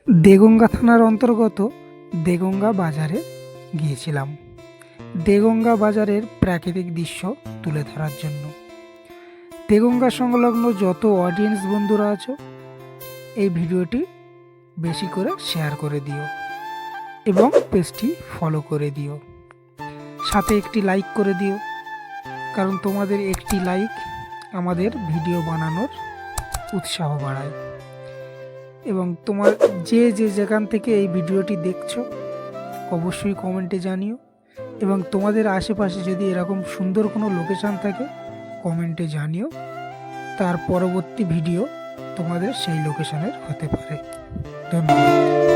দেগঙ্গা থানার অন্তর্গত দেগঙ্গা বাজারে গিয়েছিলাম দেগঙ্গা বাজারের প্রাকৃতিক দৃশ্য তুলে ধরার জন্য। দেগঙ্গা সংলগ্ন যত অডিয়েন্স বন্ধুরা আছো, এই ভিডিওটি বেশি করে শেয়ার করে দিও এবং পেজটি ফলো করে দিও, সাথে একটি লাইক করে দিও, কারণ তোমাদের একটি লাইক আমাদের ভিডিও বানানোর উৎসাহ বাড়ায়। এবং তোমার যে যেখান থেকে এই ভিডিওটি দেখছো অবশ্যই কমেন্টে জানিও, এবং তোমাদের আশেপাশে যদি এরকম সুন্দর কোনো লোকেশান থাকে কমেন্টে জানিও, তার পরবর্তী ভিডিও তোমাদের সেই লোকেশানের হতে পারে। ধন্যবাদ।